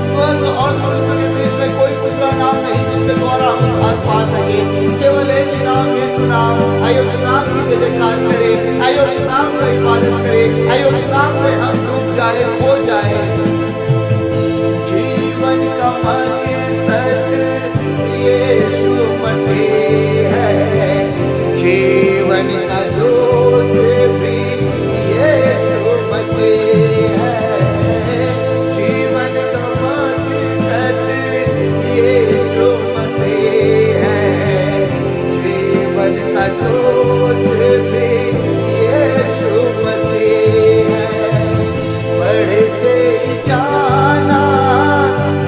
स्वर्ग और मनुष्य के बीच में कोई दूसरा नाम नहीं जिसके द्वारा हम उद्धार पा सके। केवल एक ही नाम, यीशु नाम। आइए उस नाम की जय जयकार करें, आइए उस नाम का इबादत करें, आइए उस नाम में हम डूब जाए, खो जाए। जीवन का मकसद यीशु मसीह है, जीवन का जोत भी यीशु मसीह है, जीवन का मकसद यीशु मसीह है, जीवन का जोत भी यीशु मसीह है। बढ़ते जाना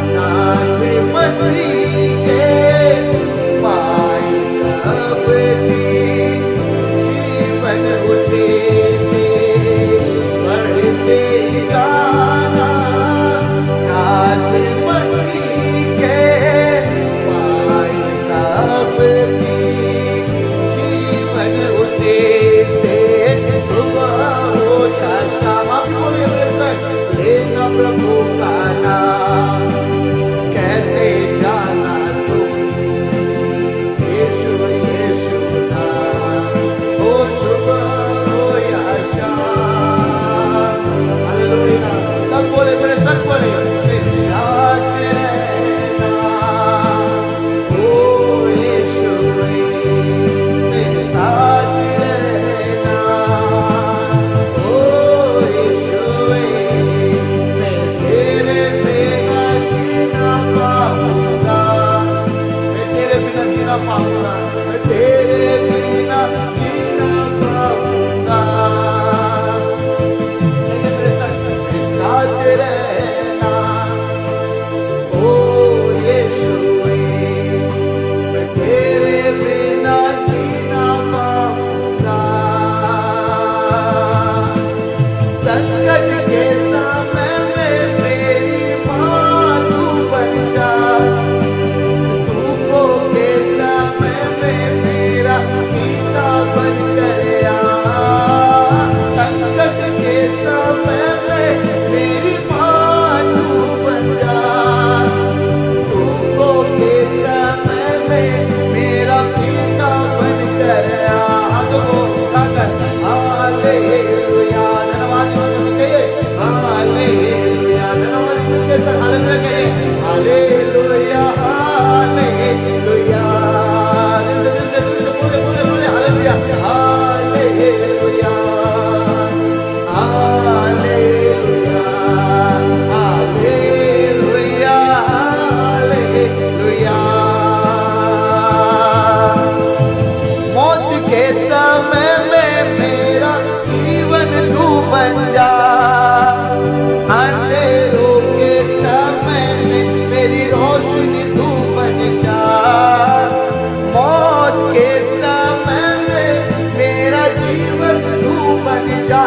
साथ मसीह के, पाई अबदी जीवन उसी से। बढ़ते जाना साथ मसीह के, पाई अबदी जीवन उसी से। सुबह हो या शाम, आप बोले मेरे संग, लेना प्रभु का नाम, कहते जाना तुम यीशु यीशु नाम। हो सुबह हो या शाम, हालेलुया। सब बोले मेरे संग, बोले मेरे साथ रहना। ओ यीशु मेरे साथ रहना। ओ यीशु मैं तेरे बिना जीना पाऊंगा, मैं तेरे बिना जीना पाऊंगा, मैं तेरे बिना जीना पाऊंगा। मेरे साथ रहना। ओ यीशु मैं तेरे बिना जीना पाऊंगा। संकट के समय में मेरी माँ तू बन जा, दुखों के समय में मेरा पिता बन कर आ। संकट के समय में मेरी माँ तू बन जा, दुखों के समय में मेरा पिता बन कर आ। हाथों को उठाकर हालेलुया, धन्यवाद यीशु मसीह कहिए, हालेलुया, धन्यवाद यीशु के साथ हालेलुया कहिए, हालेलुया हालेलुया। दिल से बोले बोले बोले hallelujah hallelujah hallelujah hallelujah hallelujah. मौत के समय में मेरा जीवन तू बन जा, अंधेरों के समय में मेरी रोशनी तू बन जा। मौत के समय में मेरा जीवन तू बन जा,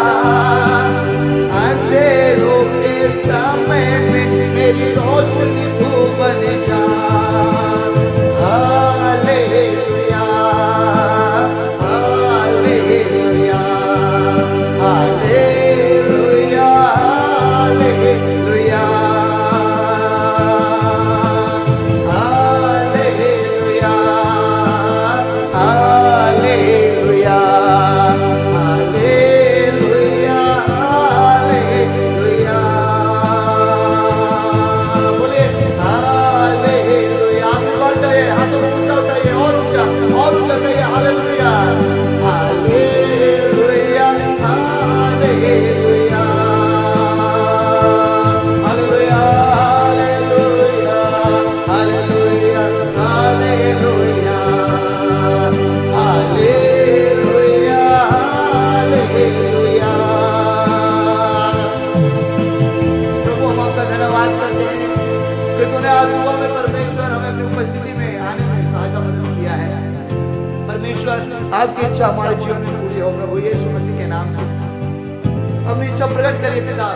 अंधेरों के समय में मेरी रोशनी तू बन जा। Hallelujah hallelujah hallelujah hallelujah hallelujah hallelujah hallelujah hallelujah. बोलिए हालेलुया। आप बात करिए, हाथों को ऊंचा उठाइए, और ऊंचा कहिए, hallelujah hallelujah hallelujah hallelujah hallelujah hallelujah hallelujah hallelujah hallelujah. प्रभु हम आपका धन्यवाद करते हैं कि तूने आज सुबह में परमेश्वर हमें अपनी उपस्थिति में आने में सहायता मदद किया है। परमेश्वर आपकी इच्छा हमारे जीवन में पूरी हो प्रभु यीशु मसीह के नाम से। अपनी इच्छा प्रकट करिए पिता,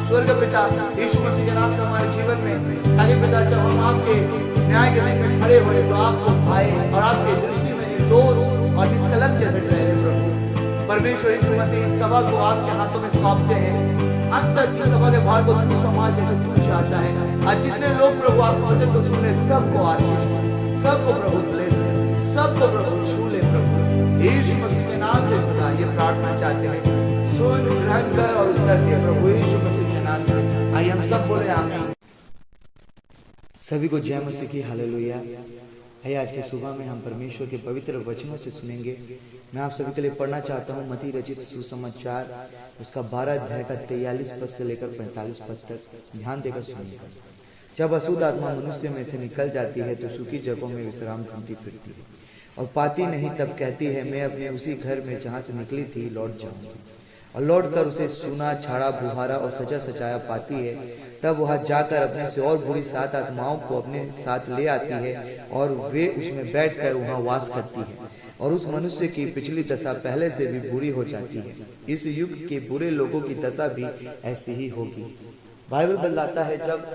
स्वर्ग पिता, यीशु मसीह के नाम से हमारे जीवन में। ताकि पिता जब हम आपके न्याय के दिन में खड़े हुए तो आपको भाई और आपकी दृष्टि में निर्दोष और निष्कलंक जैसे ठहरे प्रभु। परमेश्वर यीशु मसीह इस सभा को आपके हाथों में सौंपते हैं। अंत तक इस सभा के भार को तू संभाल जैसे तू चाहता है। आज जितने लोग प्रभु आपके वचन को सुन रहे सबको आशीष, सबको प्रभु ब्लेस, सबको प्रभु छू ले प्रभु यीशु मसीह के नाम से खुदा ये प्रार्थना चाहते हैं। सुन, ग्रहण कर और उत्तर दे प्रभु यीशु मसीह के नाम से। आइए हम सब बोले आमीन। सभी को जय मसीह की हालेलुया। है आज की सुबह में हम परमेश्वर के पवित्र वचनों से सुनेंगे। मैं आप सभी के लिए पढ़ना चाहता हूँ मत्ती रचित सुसमाचार उसका 12 अध्याय का 43 पद से लेकर 45 पद तक। ध्यान देकर सुनिएगा। जब अशुद्ध आत्मा मनुष्य में से निकल जाती है तो सूखी जगहों में विश्राम ढूंढती फिरती है और पाती नहीं, तब कहती है मैं अपने उसी घर में जहाँ से निकली थी लौट जाऊंगी। और लौट कर उसे सूना, छाड़ा, बुहारा और सजा सजाया पाती है। तब वह जाकर अपने से और बुरी 7 आत्माओं को अपने साथ ले आती है और वे उसमें बैठकर वहाँ वास करती है। और उस मनुष्य की पिछली दशा पहले से भी बुरी हो जाती है। इस युग के बुरे लोगों की दशा भी ऐसी ही होगी। बाइबल बताता है जब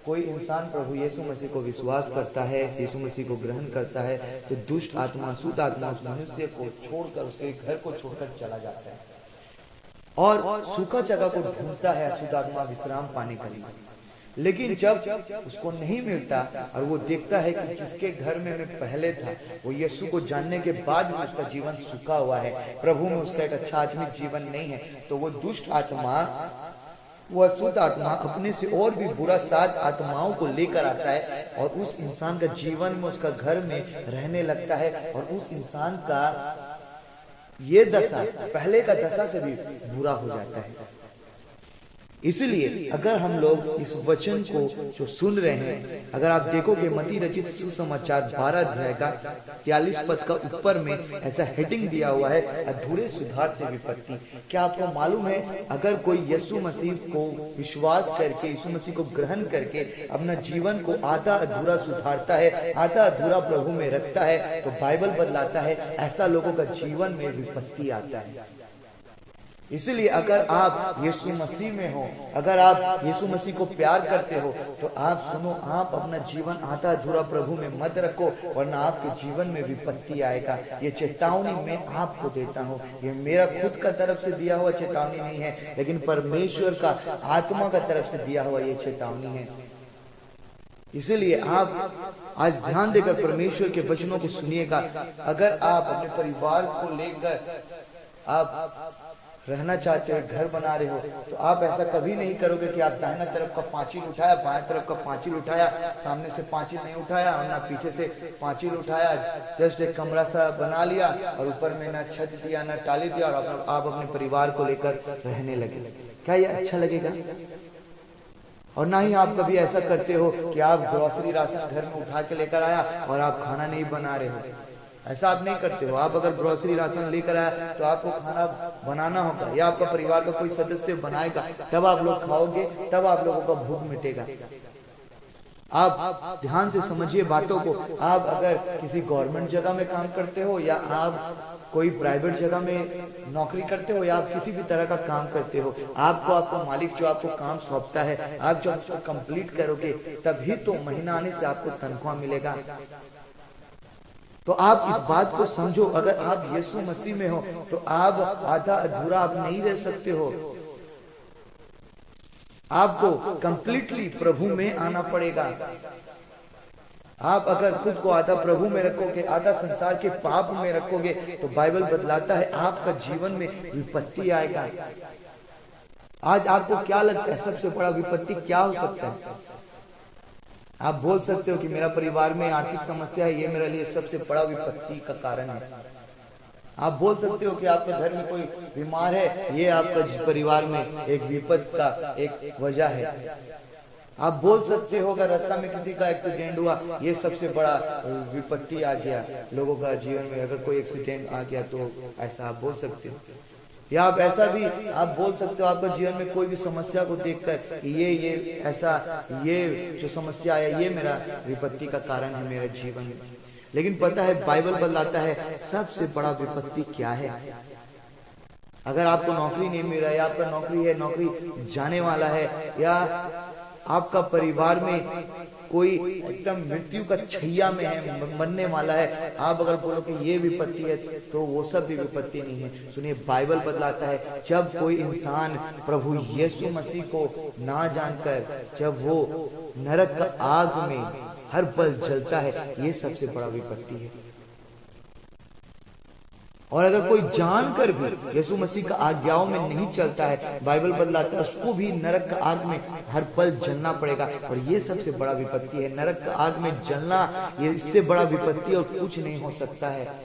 कोई इंसान प्रभु यीशु मसीह को विश्वास करता है, यीशु मसीह को ग्रहण करता है, तो दुष्ट आत्मा, अशुद्ध आत्मा उस मनुष्य को छोड़कर उसके घर को छोड़कर चला जाता है और सूखा जगह को ढूंढता है अशुद्ध आत्मा विश्राम पाने के लिए। लेकिन जब उसको नहीं मिलता और वो देखता है कि जिसके घर में मैं पहले था वो यीशु को जानने के बाद भी उसका जीवन सूखा हुआ है, प्रभु में उसका एक अच्छा आत्मिक जीवन नहीं है, तो वो दुष्ट आत्मा, वो अशुद्ध आत्मा अपने से और भी बुरा 7 आत्माओं को लेकर आता है और उस इंसान का जीवन में, उसका घर में रहने लगता है और उस इंसान का ये दशा पहले का दशा से भी बुरा हो जाता है। इसलिए अगर हम लोग इस वचन को जो सुन रहे हैं, अगर आप देखोगे मत्ती रचित सुसमाचार 12 अध्याय का 43 पद का ऊपर में ऐसा हेडिंग दिया हुआ है, अधूरे सुधार से विपत्ति। क्या आपको मालूम है अगर कोई यीशु मसीह को विश्वास करके, यीशु मसीह को ग्रहण करके अपना जीवन को आधा अधूरा सुधारता है, आधा अधूरा प्रभु में रखता है, तो बाइबल बदलाता है ऐसा लोगों का जीवन में विपत्ति आता है। इसलिए अगर आप यीशु मसीह में हो, अगर आप यीशु मसीह को प्यार करते हो, तो आप सुनो, आप अपना जीवन आधा अधूरा प्रभु में मत रखो, वरना आपके जीवन में विपत्ति आएगा। ये चेतावनी मैं आपको देता हूँ। ये मेरा खुद का तरफ से दिया हुआ चेतावनी नहीं है, लेकिन परमेश्वर का आत्मा का तरफ से दिया हुआ ये चेतावनी है। इसलिए आप आज ध्यान देकर परमेश्वर के वचनों को सुनिएगा। अगर आप अपने परिवार को लेकर आप रहना चाहते हो, घर बना रहे हो, तो आप ऐसा कभी नहीं करोगे कि आप दाहिना तरफ का पांचिल उठाया, बाएं तरफ का पांचिल उठाया, सामने से पांचिल नहीं उठाया और ना पीछे से पांचिल उठाया, जस्ट एक कमरा सा बना लिया और ऊपर में ना छत दिया ना टाली दिया और आप अपने परिवार को लेकर रहने लगे। क्या ये अच्छा लगेगा? और ना ही आप कभी ऐसा करते हो कि आप ग्रोसरी राशन घर में उठा के लेकर आया और आप खाना नहीं बना रहे हो। ऐसा आप नहीं करते हो। आप अगर ग्रोसरी राशन लेकर आया तो आपको खाना बनाना होगा या आपका परिवार का कोई सदस्य बनाएगा, तब आप लोग खाओगे, तब आप लोगों का भूख मिटेगा। आप ध्यान से समझिए बातों को। आप अगर किसी गवर्नमेंट जगह में काम करते हो या आप कोई प्राइवेट जगह में नौकरी करते हो या आप किसी भी तरह का काम करते हो, आपको मालिक जो आपको काम सौंपता है, आप जब उसको कंप्लीट करोगे तभी तो महीना आने से आपको तनख्वाह मिलेगा। तो आप इस बात को समझो, अगर आप यीशु मसीह में हो तो आप आधा अधूरा आप नहीं रह सकते हो। आपको कंप्लीटली प्रभु में आना पड़ेगा। आप अगर खुद को आधा प्रभु में रखोगे, आधा संसार के पाप में रखोगे, तो बाइबल बतलाता है आपका जीवन में विपत्ति आएगा। आज आपको क्या लगता है सबसे बड़ा विपत्ति क्या हो सकता है? आप बोल सकते हो कि मेरा परिवार में आर्थिक समस्या है, ये मेरे लिए सबसे बड़ा विपत्ति का कारण है। आप बोल सकते हो कि आपके घर में कोई बीमार है, ये आपका परिवार में एक विपद का एक वजह है। आप बोल सकते हो अगर रास्ता में किसी का एक्सीडेंट हुआ, ये सबसे बड़ा विपत्ति आ गया लोगों का जीवन में, अगर कोई एक्सीडेंट आ गया तो ऐसा आप बोल सकते हो। या आप ऐसा भी आप बोल सकते हो आपका जीवन में कोई भी समस्या को देखकर ये ऐसा ये जो समस्या आया ये मेरा विपत्ति का कारण है मेरे जीवन में। लेकिन पता है बाइबल बतलाता है सबसे बड़ा विपत्ति क्या है। अगर आपको नौकरी नहीं मिल रहा है या आपका नौकरी है, नौकरी जाने वाला है, या आपका परिवार में कोई एकदम मृत्यु का छैया में है, मरने वाला है, आप अगर बोलो कि ये विपत्ति है, तो वो सब भी विपत्ति नहीं है। सुनिए, बाइबल बतलाता है जब कोई इंसान प्रभु यीशु मसीह को ना जानकर जब वो नरक का आग में हर पल जलता है, ये सबसे बड़ा विपत्ति है। और अगर कोई जानकर भी यीशु मसीह का आज्ञाओं में नहीं चलता है, बाइबल बतलाता है उसको भी नरक का आग में हर पल जलना पड़ेगा। और ये सबसे बड़ा विपत्ति है, नरक का आग में जलना, ये इससे बड़ा विपत्ति और कुछ नहीं हो सकता है।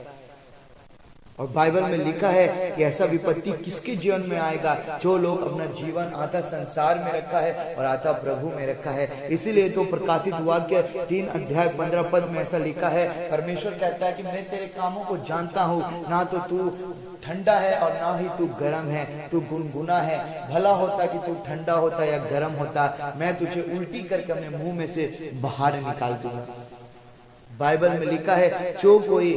और बाइबल में लिखा है कि ऐसा विपत्ति किसके जीवन में आएगा? जो लोग अपना जीवन आधा संसार में रखा है और आधा प्रभु में रखा है। इसीलिए तो प्रकाशित वाक्य 3 अध्याय 15 पद में ऐसा लिखा है, परमेश्वर कहता है कि मैं तेरे कामों को जानता हूँ, ना तो तू ठंडा है और ना ही तू गर्म है, तू गुनगुना है। भला होता कि तू ठंडा होता या गर्म होता, मैं तुझे उल्टी करके अपने मुंह में से बाहर निकाल दूंगा। बाइबल में लिखा है जो कोई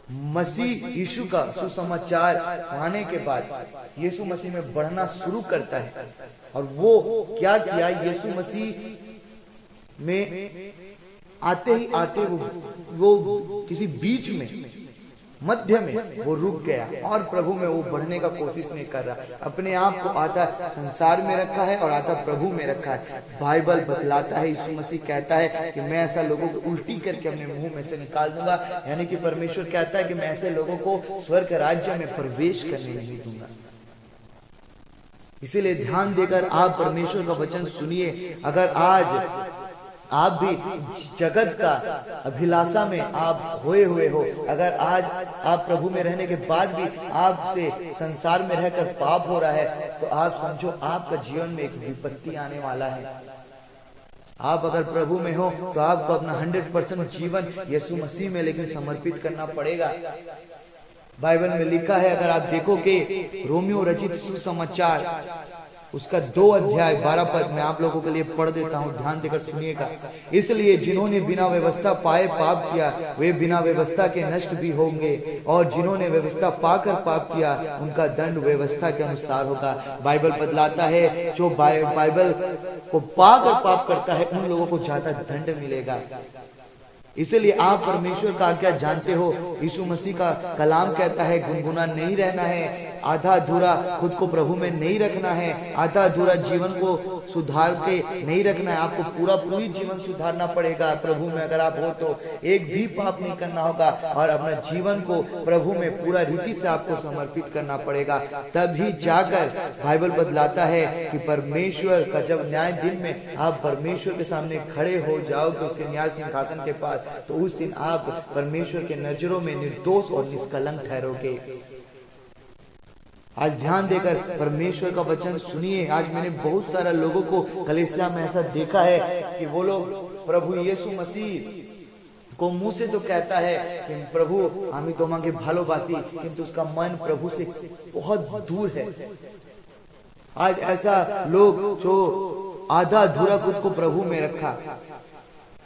मसीह यीशु का सुसमाचार पाने के बाद यीशु मसीह में बढ़ना शुरू करता है, और वो क्या किया, यीशु मसीह में आते वो किसी बीच में मध्य में वो रुक गया और प्रभु में वो बढ़ने का कोशिश नहीं कर रहा। अपने आप को आधा संसार में रखा है और आधा प्रभु में रखा है। बाइबल बतलाता है, यीशु मसीह कहता है कि मैं ऐसा लोगों को उल्टी करके अपने मुंह में से निकाल दूंगा। यानी कि परमेश्वर कहता है कि मैं ऐसे लोगों को स्वर्ग राज्य में प्रवेश करने नहीं दूंगा। इसीलिए ध्यान देकर आप परमेश्वर का वचन सुनिए। अगर आज आप भी जगत का अभिलाषा में आप खोए हुए हो, अगर आज आप प्रभु में रहने के बाद भी आपसे संसार में रहकर पाप हो रहा है, तो आप समझो आपका जीवन में एक विपत्ति आने वाला है। आप अगर प्रभु में हो तो आपको अपना 100% जीवन यीशु मसीह में लेकिन समर्पित करना पड़ेगा। बाइबल में लिखा है, अगर आप देखोगे रोमियो रचित सुसमाचार उसका 2 अध्याय 12 पद में आप लोगों के लिए पढ़ देता हूं, ध्यान देकर सुनिएगा। इसलिए जिन्होंने बिना व्यवस्था पाए पाप किया वे बिना व्यवस्था के नष्ट भी होंगे, और जिन्होंने व्यवस्था पाकर पाप किया उनका दंड व्यवस्था के अनुसार होगा। बाइबल बतलाता है जो बाइबल को पाकर पाप करता है उन लोगों को ज्यादा दंड मिलेगा। इसलिए आप परमेश्वर का आज्ञा जानते हो। यीशु मसीह का कलाम कहता है गुनगुना नहीं रहना है, आधा अधूरा खुद को प्रभु में नहीं रखना है, आधा अधूरा जीवन को सुधार के नहीं रखना है। आपको पूरी जीवन सुधारना पड़ेगा। प्रभु में अगर आप हो तो एक भी पाप नहीं करना होगा और अपना जीवन को प्रभु में पूरा रीति से आपको समर्पित करना पड़ेगा। तभी जाकर बाइबल बतलाता है कि परमेश्वर का जब न्याय दिन में आप परमेश्वर के सामने खड़े हो जाओगे उसके न्याय सिंहासन के पास, तो उस दिन आप परमेश्वर के नजरों में निर्दोष और निष्कलंक ठहरोगे। आज ध्यान देकर परमेश्वर का वचन सुनिए। आज मैंने बहुत सारा लोगों को कलीसिया में ऐसा देखा है कि वो लोग प्रभु यीशु मसीह को मुंह से तो कहता है कि प्रभु आमी तोमाके भालोबासी, किंतु उसका मन प्रभु से बहुत दूर है। आज ऐसा लोग जो आधा अधूरा खुद को प्रभु में रखा,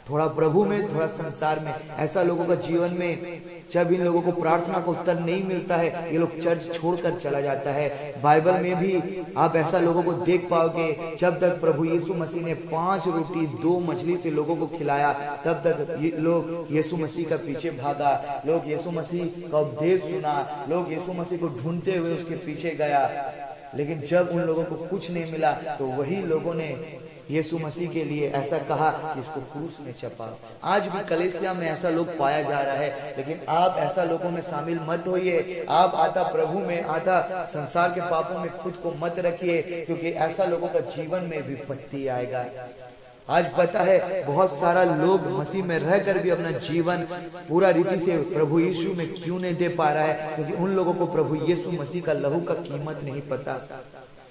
थोड़ा प्रभु में थोड़ा संसार में, ऐसा लोगों का जीवन में जब इन लोगों को प्रार्थना का उत्तर नहीं मिलता है, ये लोग चर्च छोड़कर चला जाता है। बाइबल में भी आप ऐसा लोगों को देख पाओगे, जब तक प्रभु यीशु मसीह ने 5 रोटी 2 मछली से लोगों को खिलाया, तब तक लोग यीशु मसीह का पीछे भागा, लोग यीशु मसीह का उपदेश सुना, लोग यीशु मसीह को ढूंढते हुए उसके पीछे गया। लेकिन जब उन लोगों को कुछ नहीं मिला तो वही लोगों ने यीशु मसीह के लिए ऐसा कहा कि इसको क्रूस में चपाओ। आज भी कलीसिया में ऐसा लोग पाया जा रहा है, लेकिन आप ऐसा लोगों में शामिल मत होइए। आप आधा प्रभु में आधा संसार के पापों में खुद को मत रखिए, क्योंकि ऐसा लोगों का जीवन में विपत्ति आएगा। आज पता है बहुत सारा लोग मसीह में रहकर भी अपना जीवन पूरा रीति से प्रभु यीशु में क्यों नहीं दे पा रहा है, क्योंकि उन लोगों को प्रभु यीशु मसीह का लहू का कीमत नहीं पता।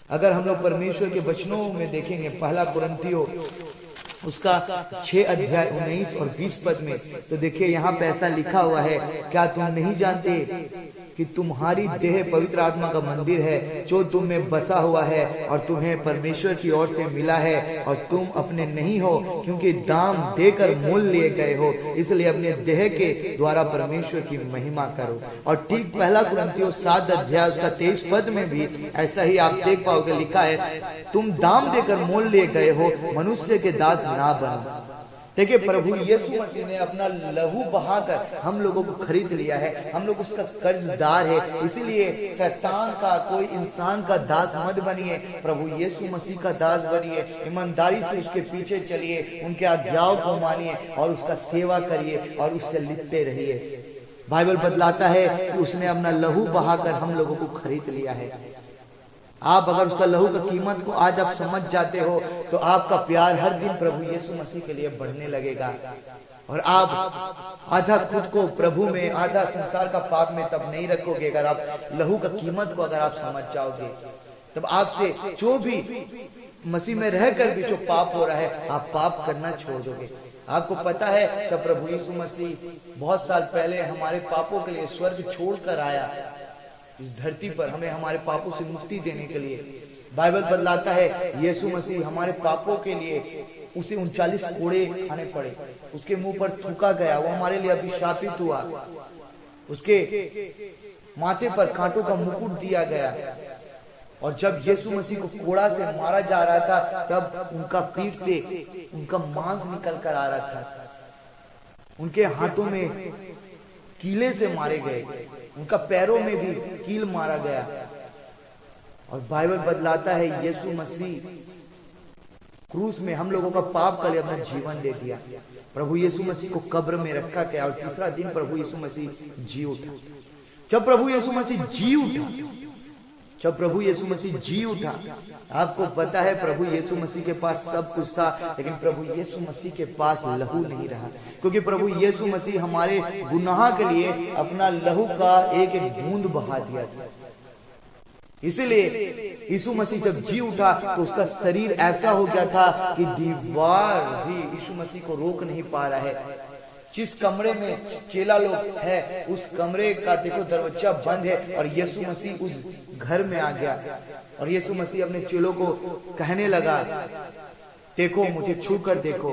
अगर हम लोग परमेश्वर के वचनों में देखेंगे, पहला कुरिन्थियों उसका 6 अध्याय 19 और 20 पद में, तो देखिए यहाँ पे ऐसा लिखा हुआ है, क्या तुम नहीं जानते कि तुम्हारी देह पवित्र आत्मा का मंदिर है जो तुम में बसा हुआ है और तुम्हें परमेश्वर की ओर से मिला है और तुम अपने नहीं हो क्योंकि दाम देकर मोल लिए गए हो, इसलिए अपने देह के द्वारा परमेश्वर की महिमा करो। और ठीक पहला कुरिन्थियों 7 अध्याय उसका 23 पद में भी ऐसा ही आप देख पाओगे, लिखा है तुम दाम देकर मोल लिए गए हो, मनुष्य के दास ना बनो। देखिए प्रभु यीशु मसीह ने अपना लहू बहाकर हम लोगों को खरीद लिया है, हम लोग उसका कर्जदार है। इसीलिए शैतान का, कोई इंसान का दास मत बनिए, प्रभु यीशु मसीह का दास बनिए। ईमानदारी से उसके पीछे चलिए, उनके आज्ञाओं को मानिए और उसका सेवा करिए और उससे लिपटे रहिए। बाइबल बतलाता है कि उसने अपना लहू बहाकर हम लोगों को खरीद लिया है। आप अगर उसका लहू का कीमत को आज आप समझ जाते हो तो आपका प्यार हर दिन प्रभु यीशु मसीह के लिए बढ़ने लगेगा और आप आधा खुद को प्रभु में, आधा संसार का पाप में तब नहीं रखोगे। अगर आप लहू का कीमत को अगर आप समझ जाओगे तब आपसे जो भी मसीह में रहकर भी जो पाप हो रहा है आप पाप करना छोड़ दोगे। आपको पता है जब प्रभु यीशु मसीह बहुत साल पहले हमारे पापों के लिए स्वर्ग छोड़कर आया इस धरती पर, हमें हमारे पापों से मुक्ति देने के लिए, बाइबल बतलाता है यीशु मसीह हमारे पापों के लिए उसे 39 कोड़े खाने पड़े, उसके मुंह पर थूका गया, वो हमारे लिए अभिशापित हुआ, उसके माथे पर कांटों का मुकुट दिया गया। और जब यीशु मसीह को कोड़ा से मारा जा रहा था तब उनका पीठ से उनका मांस निकल कर आ रहा था, उनके हाथों में कीले से मारे गए, उनका पैरों में भी कील मारा गया। और बाइबल बतलाता है यीशु मसीह क्रूस में हम लोगों का पाप के लिए अपना जीवन दे दिया। प्रभु यीशु मसीह को कब्र में रखा गया और तीसरा दिन प्रभु यीशु मसीह जी उठा। जब प्रभु यीशु मसीह जी उठा, आपको पता है प्रभु यीशु मसीह के पास सब कुछ था, लेकिन प्रभु यीशु मसीह के पास लहू नहीं रहा, क्योंकि प्रभु यीशु मसीह हमारे गुनाह के लिए अपना लहू का एक एक बूंद बहा दिया था। इसलिए यीशु मसीह जब जी उठा तो उसका शरीर ऐसा हो गया था कि दीवार भी यीशु मसीह को रोक नहीं पा रहा है। जिस कमरे में चेला लोग है उस कमरे का देखो दरवाजा बंद है और यीशु मसीह उस घर में आ गया और यीशु मसीह अपने चेलों को कहने लगा, देखो मुझे छू कर देखो,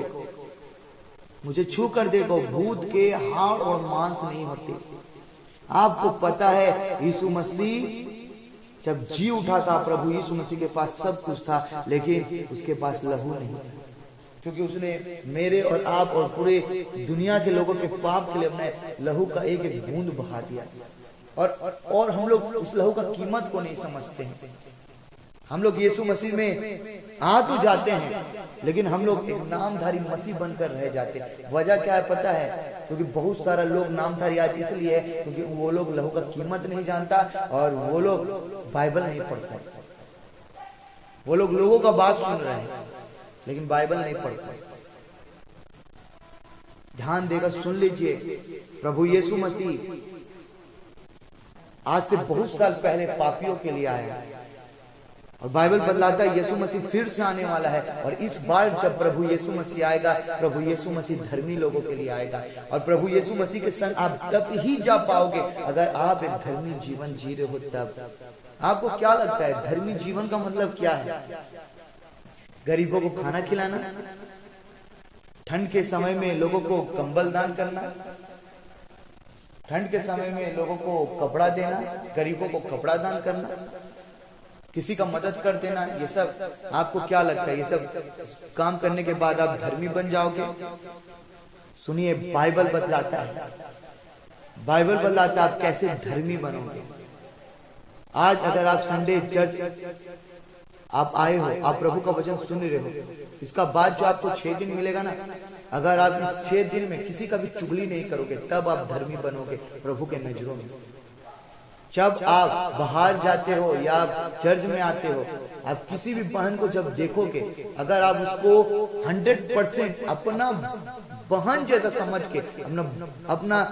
मुझे छू कर देखो, भूत के हाड़ और मांस नहीं होते। आपको पता है यीशु मसीह जब जी उठा था, प्रभु यीशु मसीह के पास सब कुछ था, लेकिन उसके पास लहू नहीं था, क्योंकि उसने मेरे और आप और पूरे दुनिया के लोगों के पाप के लिए अपने लहू का एक एक बूंद बहा दिया। और हम लोग उस लहू का कीमत को नहीं समझते हैं। हम लोग यीशु मसीह में आ तो जाते हैं, लेकिन हम लोग एक नामधारी मसीह बनकर रह जाते हैं। वजह क्या है पता है? क्योंकि बहुत सारा लोग नामधारी आज इसलिए है क्योंकि वो लोग लहू का कीमत नहीं जानता और वो लोग बाइबल नहीं पढ़ता है। वो लोग लोगों का बात सुन रहे हैं लेकिन बाइबल नहीं पढ़ता। ध्यान देकर सुन लीजिए, प्रभु यीशु मसीह आज से बहुत साल पहले पापियों के लिए आया और बाइबल बतलाता है यीशु मसीह फिर से आने वाला है। और इस बार जब प्रभु यीशु मसीह आएगा, प्रभु यीशु मसीह धर्मी लोगों के लिए आएगा और प्रभु यीशु मसीह के संग आप तब ही जा पाओगे अगर आप एक धर्मी जीवन जी रहे हो। तब आपको क्या लगता है धर्मी जीवन का मतलब क्या है? गरीबों को खाना खिलाना, ठंड के समय में लोगों को कंबल दान करना, ठंड के समय में लोगों को कपड़ा देना, गरीबों को कपड़ा दान करना, किसी का मदद कर देना, ये सब आपको क्या लगता है? ये सब काम करने के बाद आप धर्मी बन जाओगे? सुनिए, बाइबल बतलाता है, बाइबल बतलाता है आप कैसे धर्मी बनोगे। आज अगर आप संडे चर्च आप आए हो, आप प्रभु का वचन सुन रहे हो, इसका बाद जो आपको 6 दिन मिलेगा ना, अगर आप इस 6 दिन में किसी का भी चुगली नहीं करोगे तब आप धर्मी बनोगे प्रभु के नजरों में। जब आप बाहर जाते हो या आप चर्च में आते हो, आप किसी भी बहन को जब देखोगे, अगर आप उसको 100% अपना बहन जैसा समझ के अपना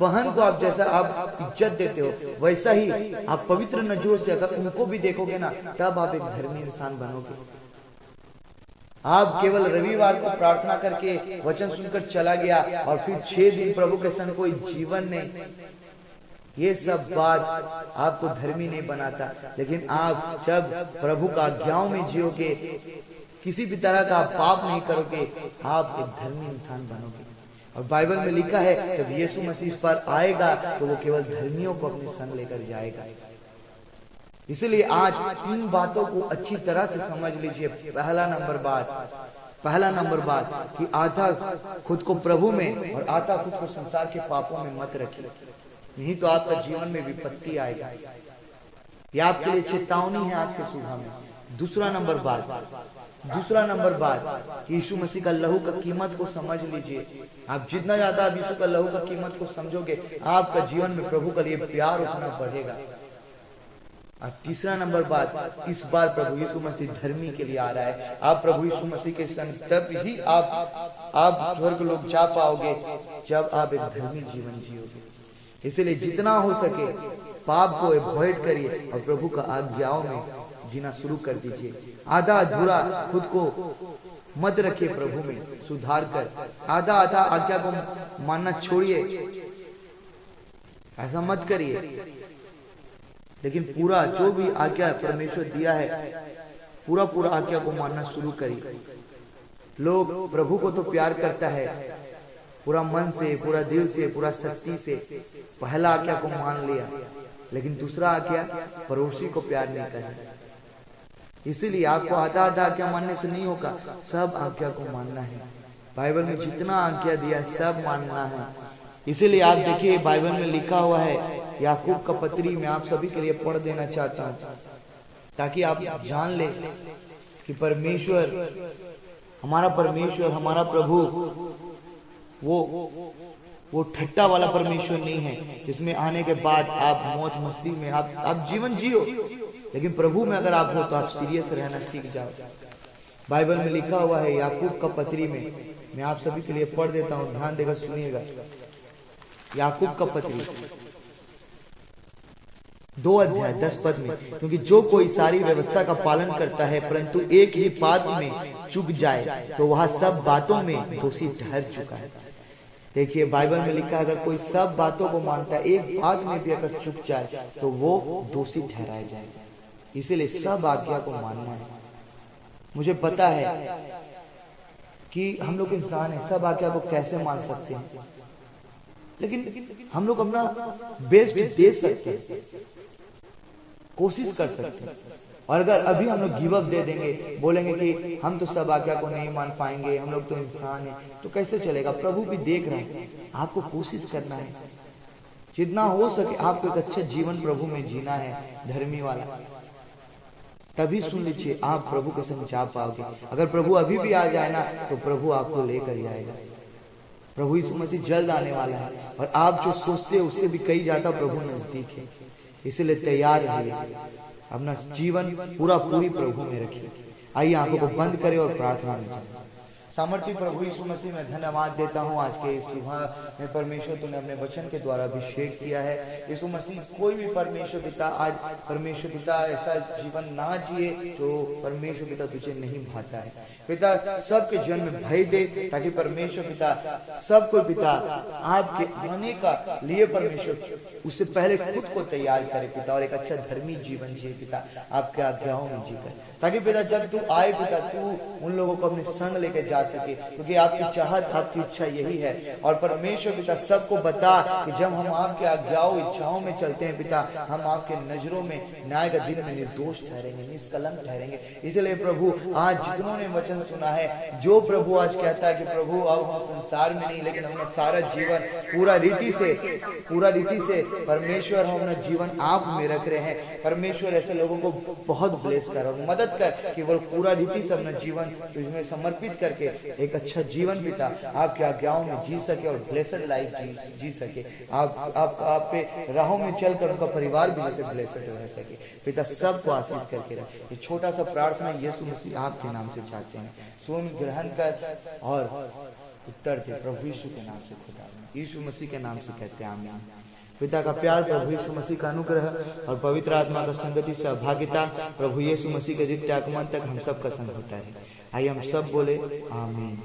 बहन को आप जैसा आप इज्जत देते हो, वैसा ही आप पवित्र नजरों से अगर उनको भी देखोगे ना, तब आप एक धर्मी इंसान बनोगे। आप केवल रविवार को प्रार्थना करके वचन सुनकर चला गया और फिर 6 दिन प्रभु के संग कोई जीवन नहीं, ये सब बात आपको धर्मी नहीं बनाता, लेकिन आप जब प्रभु का आज्ञाओं में जियोगे, किसी भी तरह का पाप नहीं करोगे, आप एक धर्मी इंसान बनोगे। और बाइबल में लिखा है जब यीशु मसीह इस पर आएगा तो वो केवल धर्मियों को अपने संग लेकर जाएगा। इसलिए आज 3 बातों को अच्छी तरह से समझ लीजिए। पहला नंबर बात कि आधा खुद को प्रभु में और आधा खुद को संसार के पापों में मत रखिए, नहीं तो आपका जीवन में विपत्ति आएगा। यह आपके लिए चेतावनी है आज के सुबह में। दूसरा नंबर बात कि यीशु मसीह का लहू का कीमत को समझ लीजिए। आप जितना ज्यादा आप यीशु का लहू का कीमत को समझोगे, आपका जीवन में प्रभु के लिए प्यार उतना बढ़ेगा। और तीसरा नंबर बात, इस बार प्रभु यीशु मसीह धर्मी के लिए आ रहा है। आप प्रभु यीशु मसीह के संग तब ही आप स्वर्ग लोग जा पाओगे जब आप एक धर्मी जीवन जियोगे। इसलिए जितना हो सके पाप को अवॉइड करिए और प्रभु का आज्ञाओं में जीना शुरू कर दीजिए। आधा अधूरा खुद को मत रखिए, प्रभु में सुधार कर आधा आज्ञा को मानना छोड़िए, ऐसा मत करिए। लेकिन पूरा जो भी आज्ञा परमेश्वर दिया है, पूरा आज्ञा को मानना शुरू करिए। लोग प्रभु को तो प्यार करता है पूरा मन से, पूरा दिल से, पूरा शक्ति से, पहला आज्ञा को मान लिया, लेकिन दूसरा आज्ञा पड़ोसी को प्यार नहीं करना। इसीलिए आपको आधा आज्ञा मानने से नहीं होगा, सब आज्ञा को मानना है। बाइबल में जितना आज्ञा दिया सब मानना है। इसीलिए आप देखिए बाइबल में लिखा हुआ है, याकूब का पत्री में आप सभी के लिए पढ़ देना चाहता हूं ताकि आप जान ले कि परमेश्वर, हमारा प्रभु वो ठट्टा वाला परमेश्वर नहीं है जिसमें आने के बाद आप मौज मस्ती में आप जीवन जियो, लेकिन प्रभु में अगर आप हो तो आप सीरियस रहना सीख जाओ। बाइबल में लिखा हुआ है याकूब का पत्री में, मैं आप सभी के लिए पढ़ देता हूं, ध्यान देकर सुनिएगा। याकूब का पत्री 2 अध्याय 10 पद में, क्योंकि जो कोई सारी व्यवस्था का पालन करता है परंतु एक ही बात में चूक जाए तो वह सब बातों में दोषी ठहर चुका है। देखिए बाइबल में लिखा है अगर कोई सब बातों को मानता है, एक बात में भी अगर चूक जाए तो वो दोषी ठहराया जाएगा। इसीलिए सब आज्ञा को मानना है। मुझे पता है कि हम लोग इंसान हैं, सब आज्ञा को कैसे मान सकते हैं, लेकिन हम लोग अपना बेस्ट दे सकते हैं, कोशिश कर सकते हैं। और अगर अभी हम लोग गिव अप दे देंगे, बोलेंगे कि हम तो सब आज्ञा को नहीं मान पाएंगे, हम लोग तो इंसान हैं, तो कैसे चलेगा? प्रभु भी देख रहे हैं, आपको कोशिश करना है, जितना हो सके आपको एक अच्छा जीवन प्रभु में जीना है, धर्मी वाला। तभी सुन लीजिए आप प्रभु के संग जा पाओगे। अगर प्रभु अभी भी आ जाए ना तो प्रभु आपको लेकर ही आएगा। प्रभु यीशु मसीह जल्द आने वाला है और आप जो सोचते हैं उससे भी कहीं ज्यादा प्रभु नजदीक है। इसलिए तैयार रहिए, अपना जीवन पूरी प्रभु में रखिए। आइए आंखों को बंद करें और प्रार्थना में जाएं। सामर्थी प्रभु यीशु मसीह में धन्यवाद देता हूँ आज के इस सुबह में परमेश्वर तूने अपने वचन के द्वारा अभिषेक किया है। यीशु मसीह कोई भी परमेश्वर पिता आज परमेश्वर पिता ऐसा जीवन ना जिए जो परमेश्वर पिता तुझे नहीं भाता है। पिता सबके जीवन में भय दे ताकि परमेश्वर पिता सबको पिता आपके आने का लिए परमेश्वर उससे पहले खुद को तैयार करे पिता, और एक अच्छा धर्मी जीवन जिए पिता, आपके आज्ञाओं में जीकर, ताकि पिता जब तू आए पिता तू उन लोगों को अपने संग लेकर जा सके, क्योंकि आपकी चाहत आपकी इच्छा यही है। और परमेश्वर पिता सबको बता कि जब हम आपके आज्ञाओं इच्छाओं में चलते हैं पिता, हम आपके नजरों में न्याय का दिन में निर्दोष ठहरेंगे, निष्कलंक ठहरेंगे। इसलिए प्रभु आज जितनों ने वचन सुना है, जो प्रभु आज कहता है कि प्रभु अब हम संसार में नहीं लेकिन अपना सारा जीवन पूरा रीति से परमेश्वर हम अपना जीवन आप में रख रहे हैं। परमेश्वर ऐसे लोगों को बहुत ब्लेस कर और मदद कर कि वो पूरा रीति से अपना जीवन तुझमें समर्पित करके एक अच्छा जीवन पिता आपके आज्ञाओं में जी सके और ब्लेसड लाइफ जी सके। आप पे राहों में चलकर उनका परिवार भी जैसे ब्लेसड रह सके पिता, सबको आशीष करके रहे। ये छोटा सा प्रार्थना यीशु मसीह आपके नाम से चाहते हैं, सुन ग्रहण कर और उत्तर दे प्रभु यीशु के नाम से, खुदा यीशु मसीह के नाम से कहते हैं आमीन। पिता का प्यार, प्रभु यीशु मसीह का अनुग्रह और पवित्र आत्मा का संगति सहभागिता प्रभु यीशु मसीह के नित्य आगमन तक हम सब का संग होता है। आइए हम सब बोले आमीन।